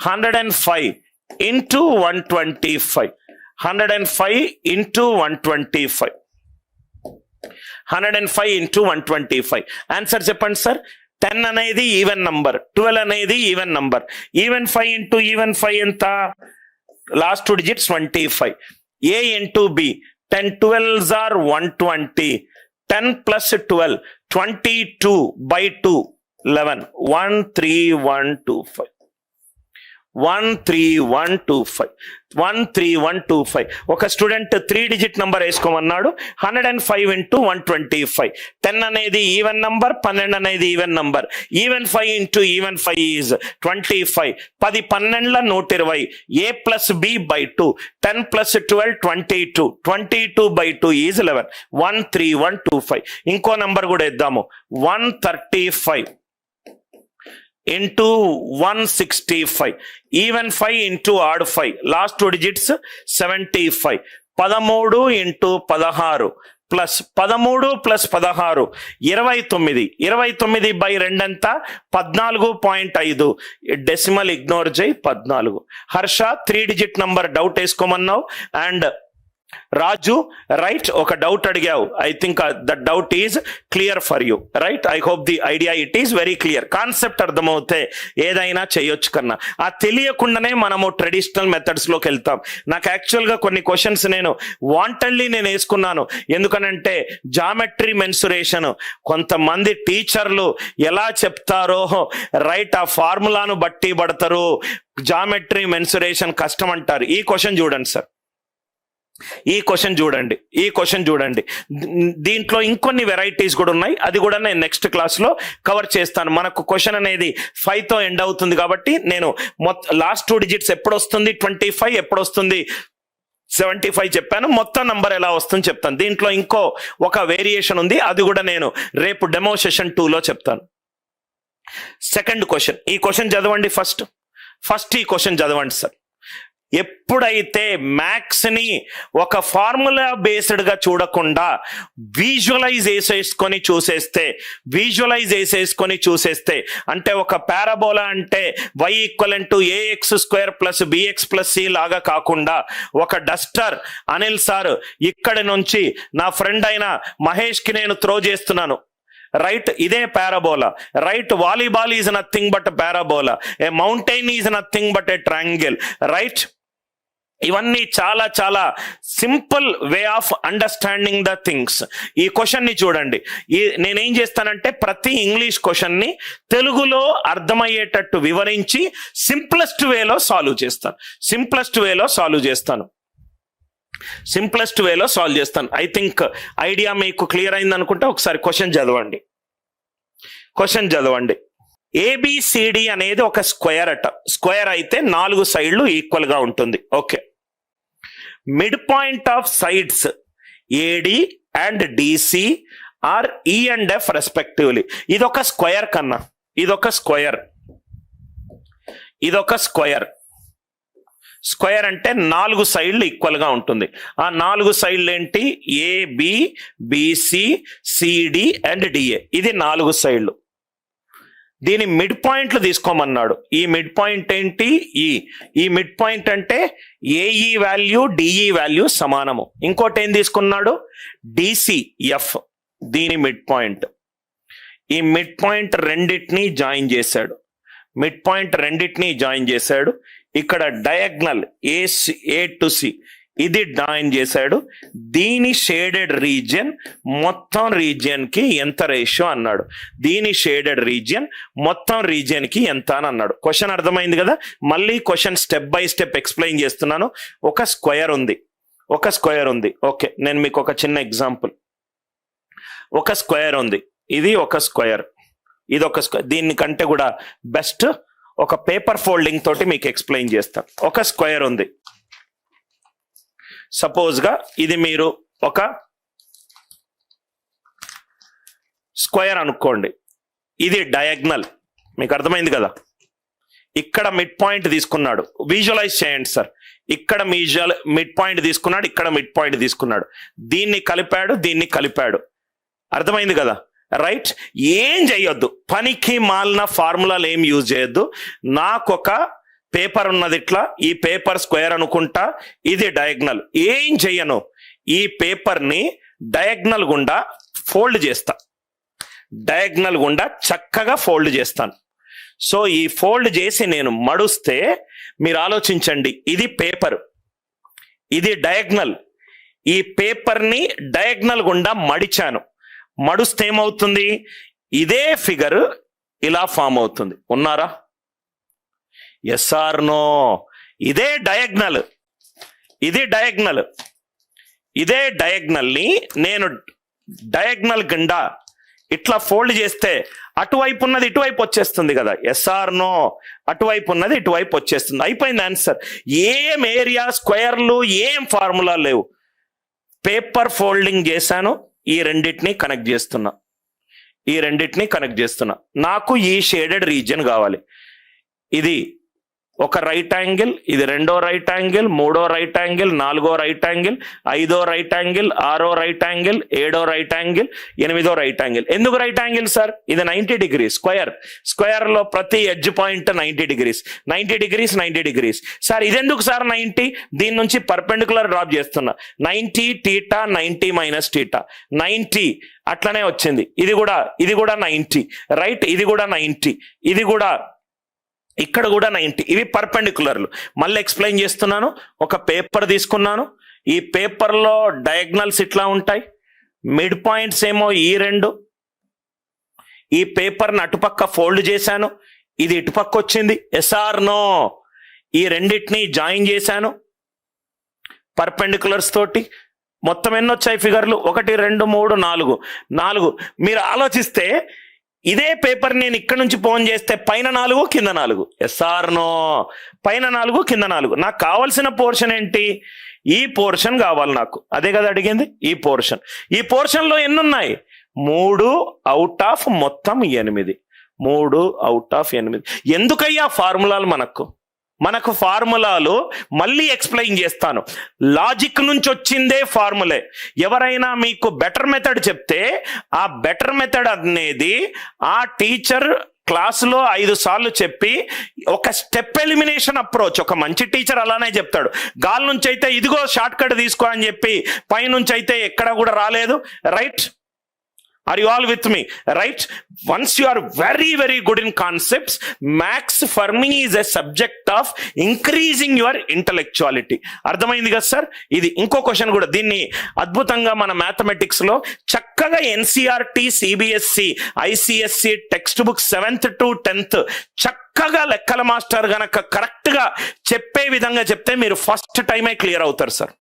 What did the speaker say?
105 into 125. 105 into 125. 105 into 125. Answer చెప్పండి sir. 10 అనేది even number, 12 అనేది even number. Even 5 into even 5 ఎంత? Last 2 digits 25. A into B, 10 12s are 120. 10 plus 12, 22 by 2, 11. 13125. 13125. 13125. ఒక student 3 digit number వేసుకోమన్నాడు. 105 into 125. 10 అనేది even number, 12 అనేది even number. Even 5 into even 5 is 25. 10 12 120. A plus B by 2. 10 plus 12 22. 22 by 2 is 11. 13125. ఇంకో number కూడా ఇద్దాము. 135 into 165. Even 5 into odd 5. Last 2 digits 75. 13 into 16 plus 13 plus 16 29. 29 by 2 ఎంత? 14.5. Decimal ignore చేయి. 14. Harsha 3 digit number doubt వేసుకోమన్నావు. And Raju right, ఒక doubt అడిగావు. I think that doubt is clear for you, right? I hope the idea it is very clear. Concept అర్థమవుతే ఏదైనా చేయొచ్చు కన్నా. ఆ తెలియకుండానే మనము ట్రెడిషనల్ మెథడ్స్ లోకి వెళ్తాం. నాకు యాక్చువల్గా కొన్ని క్వశ్చన్స్ నేను వాంటెడ్లీ వేసుకున్నాను. ఎందుకనంటే జామెట్రీ మెన్సురేషన్ కొంతమంది టీచర్లు ఎలా చెప్తారో రైట్, ఆ ఫార్ములాను బట్టి పడతారు. జామెట్రీ మెన్సురేషన్ కష్టం అంటారు. ఈ క్వశ్చన్ చూడండి సార్, ఈ క్వశ్చన్ చూడండి. దీంట్లో ఇంకొన్ని వెరైటీస్ కూడా ఉన్నాయి. అది కూడా నేను నెక్స్ట్ క్లాస్లో కవర్ చేస్తాను. మనకు క్వశ్చన్ అనేది 5తో ఎండ్ అవుతుంది కాబట్టి నేను లాస్ట్ 2 digits ఎప్పుడు వస్తుంది 25, ఎప్పుడు వస్తుంది 75 చెప్పాను. మొత్తం నంబర్ ఎలా వస్తుంది చెప్తాను. దీంట్లో ఇంకో ఒక వేరియేషన్ ఉంది, అది కూడా నేను రేపు డెమో సెషన్ 2లో చెప్తాను. సెకండ్ క్వశ్చన్, ఈ క్వశ్చన్ చదవండి. ఫస్ట్ ఈ క్వశ్చన్ చదవండి సార్. ఎప్పుడైతే మ్యాథ్స్ ని ఒక ఫార్ములా బేస్డ్ గా చూడకుండా విజువలైజ్ చేసేసుకొని అంటే ఒక పారాబోలా అంటే y = ax² + bx + c లాగా కాకుండా ఒక డస్టర్ అనిల్ సార్ ఇక్కడి నుంచి నా ఫ్రెండ్ అయిన మహేష్ కి నేను త్రో చేస్తున్నాను, రైట్? ఇదే parabola, right? Volleyball is nothing but parabola. A mountain is nothing but a triangle, right? ఇవన్నీ చాలా చాలా simple way of understanding the things. ఈ క్వశ్చన్ ని చూడండి. నేనేం చేస్తానంటే ప్రతి ఇంగ్లీష్ క్వశ్చన్ ని తెలుగులో అర్థమయ్యేటట్టు వివరించి సింప్లెస్ట్ వేలో సాల్వ్ చేస్తాను. ఐ థింక్ ఐడియా మీకు క్లియర్ అయింది అనుకుంటే ఒకసారి క్వశ్చన్ చదవండి. ఏబిసిడి అనేది ఒక స్క్వేర్ స్క్వేర్ అయితే 4 సైడ్లు ఈక్వల్ గా ఉంటుంది. Okay, mid point of sides AD and DC are E and F respectively. ఇదొక స్క్వేర్ కన్నా, ఇదొక స్క్వేర్ అంటే 4 సైడ్లు ఈక్వల్ గా ఉంటుంది. ఆ 4 సైడ్లు ఏంటి? AB, BC, CD and DA. ఇది 4 సైడ్లు. దీని మిడ్ పాయింట్లు తీసుకోమన్నాడు. ఈ మిడ్ పాయింట్ ఏంటి? ఈ మిడ్ పాయింట్ అంటే ఏఈ వాల్యూ డిఈ వాల్యూ సమానము. ఇంకోటి ఏం తీసుకున్నాడు? డిసిఎఫ్. దీని మిడ్ పాయింట్. ఈ మిడ్ పాయింట్ రెండింటినీ జాయిన్ చేశాడు. ఇక్కడ డయాగ్నల్ ఏ టు సి ఇది జాయిన్ చేశాడు. దీని షేడెడ్ రీజియన్ మొత్తం రీజియన్ కి ఎంత రేషియో అన్నాడు. దీని షేడెడ్ రీజియన్ మొత్తం రీజియన్ కి ఎంత అని అన్నాడు. క్వశ్చన్ అర్థమైంది కదా? మళ్ళీ question step by step explain చేస్తున్నాను. ఒక స్క్వేర్ ఉంది. ఓకే, నేను మీకు ఒక చిన్న ఎగ్జాంపుల్. ఒక స్క్వేర్ ఉంది, ఇది ఒక స్క్వేర్, ఇది ఒక స్క్వేర్. దీనికంటే కూడా బెస్ట్ ఒక పేపర్ ఫోల్డింగ్ తోటి మీకు ఎక్స్ప్లెయిన్ చేస్తాను. ఒక స్క్వేర్ ఉంది. సపోజ్ గా ఇది మీరు ఒక స్క్వేర్ అనుకోండి. ఇది డయాగ్నల్, మీకు అర్థమైంది కదా? ఇక్కడ మిడ్ పాయింట్ తీసుకున్నాడు. విజువలైజ్ చేయండి సార్. ఇక్కడ మిడ్ పాయింట్ తీసుకున్నాడు, ఇక్కడ మిడ్ పాయింట్ తీసుకున్నాడు. దీన్ని కలిపాడు. అర్థమైంది కదా? రైట్? ఏం చేయొద్దు, పనికి మాలిన ఫార్ములాలు ఏం యూజ్ చేయొద్దు. నాకొక పేపర్ ఉన్నది ఇట్లా, ఈ పేపర్ స్క్వేర్ అనుకుంటా, ఇది డయాగ్నల్. ఏం చెయ్యను, ఈ పేపర్ని డయాగ్నల్ గుండా ఫోల్డ్ చేస్తా, డయాగ్నల్ గుండా చక్కగా ఫోల్డ్ చేస్తాను. సో ఈ ఫోల్డ్ చేసి నేను మడుస్తే మీరు ఆలోచించండి, ఇది పేపర్, ఇది డయాగ్నల్. ఈ పేపర్ని డయాగ్నల్ గుండా మడిచాను, మడుస్తే ఏమవుతుంది, ఇదే ఫిగర్ ఇలా ఫామ్ అవుతుంది. ఉన్నారా? Yes or no? ఇదే డయాగ్నల్, ఇది డయాగ్నల్, ఇదే డయాగ్నల్ని నేను డయాగ్నల్ గుండా ఇట్లా ఫోల్డ్ చేస్తే అటువైపు ఉన్నది ఇటువైపు వచ్చేస్తుంది కదా. Yes or no? అటువైపు ఉన్నది ఇటువైపు వచ్చేస్తుంది. అయిపోయింది ఆన్సర్. ఏం ఏరియా స్క్వేర్లు ఏం ఫార్ములా లేవు. పేపర్ ఫోల్డింగ్ చేశాను, ఈ రెండింటిని కనెక్ట్ చేస్తున్నా, ఈ రెండింటిని కనెక్ట్ చేస్తున్నా. నాకు ఈ షేడెడ్ రీజియన్ కావాలి. ఇది ఒక రైట్ యాంగిల్, ఇది రెండో రైట్ యాంగిల్, మూడో రైట్ యాంగిల్, నాలుగో రైట్ యాంగిల్, ఐదో రైట్ యాంగిల్, ఆరో రైట్ యాంగిల్, ఏడో రైట్ యాంగిల్, ఎనిమిదో రైట్ యాంగిల్. ఎందుకు రైట్ యాంగిల్ సార్? ఇది 90 డిగ్రీస్ స్క్వేర్. స్క్వేర్ లో ప్రతి edge point 90 degrees, 90 degrees, 90 degrees. Sir ఇదెందుకు సార్ 90? దీని నుంచి పర్పెండికులర్ డ్రాప్ చేస్తున్నా. 90 θ, 90 మైనస్ θ, 90 అట్లనే వచ్చింది. ఇది కూడా 90 రైట్, ఇది కూడా 90, ఇది కూడా, ఇక్కడ కూడా 90. ఇవి పర్పెండికులర్లు. మళ్ళీ ఎక్స్ప్లెయిన్ చేస్తున్నాను. ఒక పేపర్ తీసుకున్నాను, ఈ పేపర్లో డయాగ్నల్స్ ఇట్లా ఉంటాయి, మిడ్ పాయింట్స్ ఏమో ఈ రెండు. ఈ పేపర్ని అటుపక్క ఫోల్డ్ చేశాను, ఇది ఇటుపక్క వచ్చింది. Yes or no? ఈ రెండింటిని జాయిన్ చేశాను పర్పెండికులర్స్ తోటి. మొత్తం ఎన్ని వచ్చాయి ఫిగర్లు? 1 2 3 4. మీరు ఆలోచిస్తే ఇదే పేపర్ నేను ఇక్కడ నుంచి ఫోన్ చేస్తే పైన 4 కింద 4. Yes or no? పైన 4 కింద 4. నాకు కావాల్సిన పోర్షన్ ఏంటి? ఈ పోర్షన్ కావాలి నాకు. అదే కదా అడిగింది, ఈ పోర్షన్. ఈ పోర్షన్ లో ఎన్ని ఉన్నాయి? 3 అవుట్ ఆఫ్ మొత్తం 8. 3 అవుట్ ఆఫ్ 8. ఎందుకయ్యా ఫార్ములాలు మనకు ఫార్ములాలు మళ్ళీ ఎక్స్ప్లెయిన్ చేస్తాను. లాజిక్ నుంచి వచ్చిందే ఫార్ములే. ఎవరైనా మీకు బెటర్ మెథడ్ చెప్తే ఆ బెటర్ మెథడ్ అనేది ఆ టీచర్ క్లాసులో 5 సార్లు చెప్పి ఒక స్టెప్ ఎలిమినేషన్ అప్రోచ్. ఒక మంచి టీచర్ అలానే చెప్తాడు. గాలి నుంచి అయితే ఇదిగో షార్ట్ కట్ తీసుకో అని చెప్పి, పైనుంచి అయితే ఎక్కడ కూడా రాలేదు. Right? Are you all with me? Right? Once you are very, very good in concepts, maths for me is a subject of increasing your intellectuality. అర్థమైంది కదా సార్? ఇది ఇంకో క్వశ్చన్ కూడా, దీన్ని అద్భుతంగా మన మ్యాథమెటిక్స్ లో చక్కగా NCERT, CBSE, ICSC text book 7th to 10th చక్కగా లెక్కల మాస్టర్ గనక కరెక్ట్ గా చెప్పే విధంగా చెప్తే మీరు ఫస్ట్ టైమే క్లియర్ అవుతారు సార్.